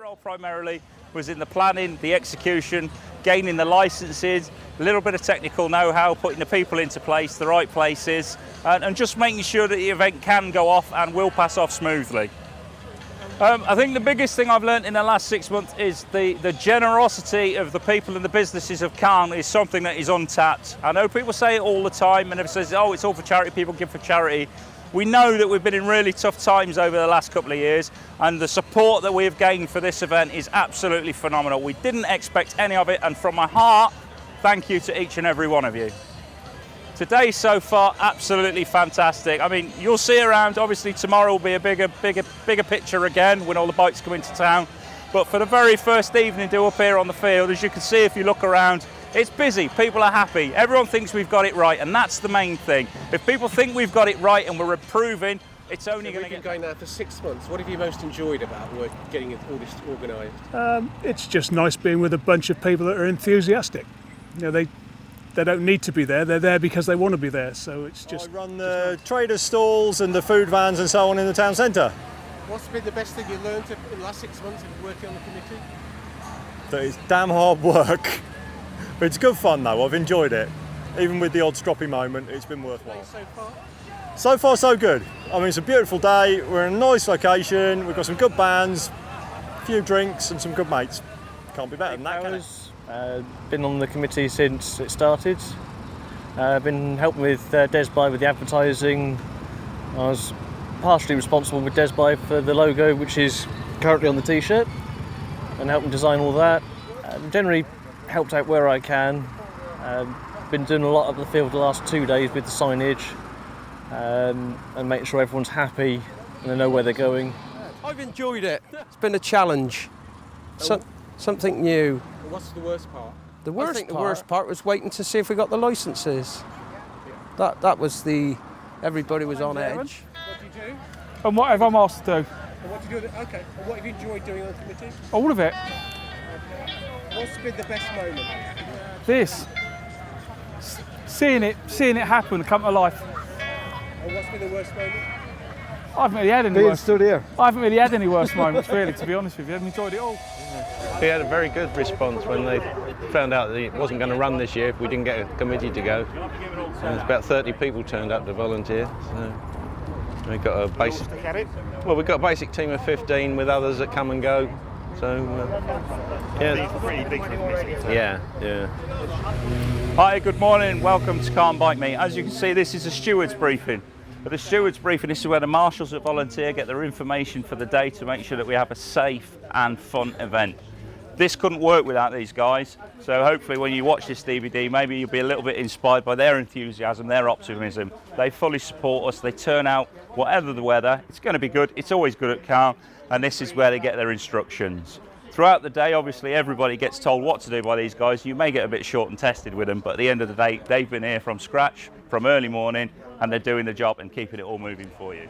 role primarily was in the planning, the execution, gaining the licenses, a little bit of technical know-how, putting the people into place, the right places, and just making sure that the event can go off and will pass off smoothly. I think the biggest thing I've learned in the last 6 months is the generosity of the people and the businesses of Calne is something that is untapped. I know people say it all the time, and everyone says, oh, it's all for charity, people give for charity. We know that we've been in really tough times over the last couple of years, and the support that we have gained for this event is absolutely phenomenal. We didn't expect any of it, and from my heart, thank you to each and every one of you. Today so far, absolutely fantastic. I mean, you'll see around, obviously tomorrow will be a bigger picture again when all the bikes come into town. But for the very first evening do up here on the field, as you can see if you look around, it's busy, people are happy, everyone thinks we've got it right, and that's the main thing. If people think we've got it right and we're improving, it's only going to get... We've been going now for 6 months. What have you most enjoyed about getting all this organised? It's just nice being with a bunch of people that are enthusiastic. You know, they don't need to be there, they're there because they want to be there, so it's just... I run the trader stalls and the food vans and so on in the town centre. What's been the best thing you learned in the last 6 months of working on the committee? That it's damn hard work, but it's good fun though, I've enjoyed it. Even with the odd stroppy moment, it's been worthwhile. So far? So far so good. I mean, it's a beautiful day, we're in a nice location, we've got some good bands, a few drinks and some good mates. Can't be better than that, can it? Been on the committee since it started. Been helping with Desby with the advertising. I was partially responsible with Desby for the logo, which is currently on the t-shirt, and helping design all that. Generally helped out where I can. Been doing a lot of the field the last 2 days with the signage, and making sure everyone's happy and they know where they're going. I've enjoyed it. It's been a challenge. Something new. What's the worst part? The worst part was waiting to see if we got the licences. That was everybody was on edge. What do you do? And whatever I'm asked to do. And what do you do? Okay. And what have you enjoyed doing on the committee? All of it. Okay. What's been the best moment? This. Seeing it happen, come to life. And what's been the worst moment? I haven't really had any Being worse. stood here. I haven't really had any worse moments, really, to be honest with you. I've enjoyed it all. We had a very good response when they found out that it wasn't going to run this year if we didn't get a committee to go. So there's about 30 people turned up to volunteer. So we got a basic. Well, we've got a basic team of 15 with others that come and go. So yeah. Pretty big for the committee. Yeah. Hi, good morning. Welcome to Calne Bike Meet. As you can see, this is a steward's briefing. At the steward's briefing, this is where the marshals that volunteer get their information for the day to make sure that we have a safe and fun event. This couldn't work without these guys, so hopefully when you watch this DVD, maybe you'll be a little bit inspired by their enthusiasm, their optimism. They fully support us, they turn out whatever the weather. It's going to be good, it's always good at Calne, and this is where they get their instructions. Throughout the day, obviously, everybody gets told what to do by these guys. You may get a bit short and tested with them, but at the end of the day, they've been here from scratch, from early morning, and they're doing the job and keeping it all moving for you.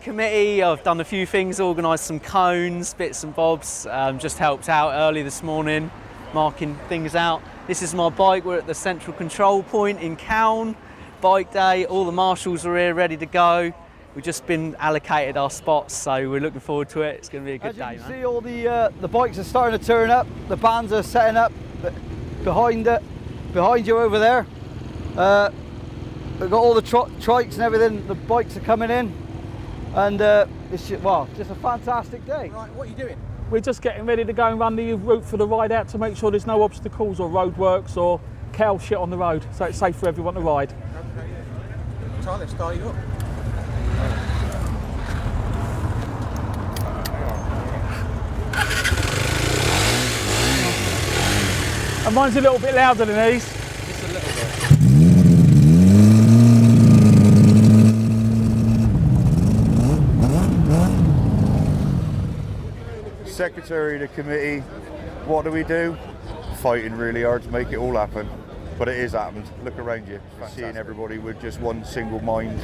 Committee, I've done a few things, organised some cones, bits and bobs, just helped out early this morning, marking things out. This is my bike, we're at the central control point in Calne, bike day, all the marshals are here ready to go. We've just been allocated our spots, so we're looking forward to it. It's going to be a good day, As you can see, all the bikes are starting to turn up, the bands are setting up behind you over there. We've got all the trikes and everything, the bikes are coming in, and it's just a fantastic day. Right, what are you doing? We're just getting ready to go and run the route for the ride out to make sure there's no obstacles or roadworks or cow shit on the road, so it's safe for everyone to ride. Okay, yeah. Let's start you up. And mine's a little bit louder than these. Just a little bit. Secretary of the committee, what do? Fighting really hard to make it all happen, but it is happened. Look around you, seeing everybody with just one single mind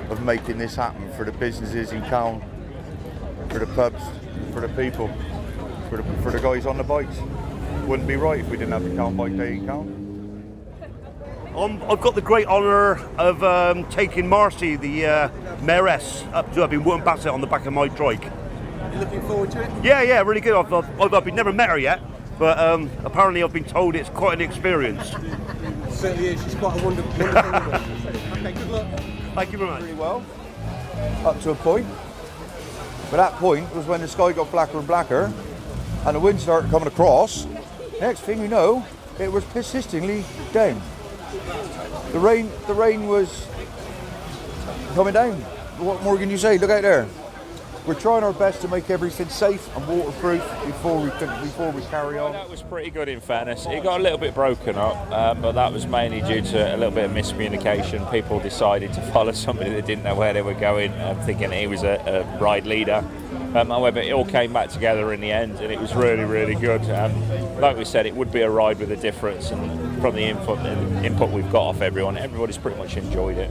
of making this happen for the businesses in Calne, for the pubs, for the people, for the guys on the bikes. Wouldn't be right if we didn't have the Calne Bike Day in Calne. I've got the great honour of taking Marcy, the mayoress, up to Wooton Bassett on the back of my trike. You looking forward to it? Yeah, really good. I've never met her yet, but apparently I've been told it's quite an experience. It certainly is. She's quite a wonderful woman. Okay, good luck. Thank you very much. Really well, up to a point. But that point was when the sky got blacker and blacker and the wind started coming across. Next thing you know, it was persistently down. The rain was coming down. What more can you say? Look out there. We're trying our best to make everything safe and waterproof before we carry on. That was pretty good in fairness. It got a little bit broken up, but that was mainly due to a little bit of miscommunication. People decided to follow somebody that didn't know where they were going, thinking he was a ride leader. However, it all came back together in the end, and it was really, really good. Like we said, it would be a ride with a difference, and from the input we've got off everyone, everybody's pretty much enjoyed it.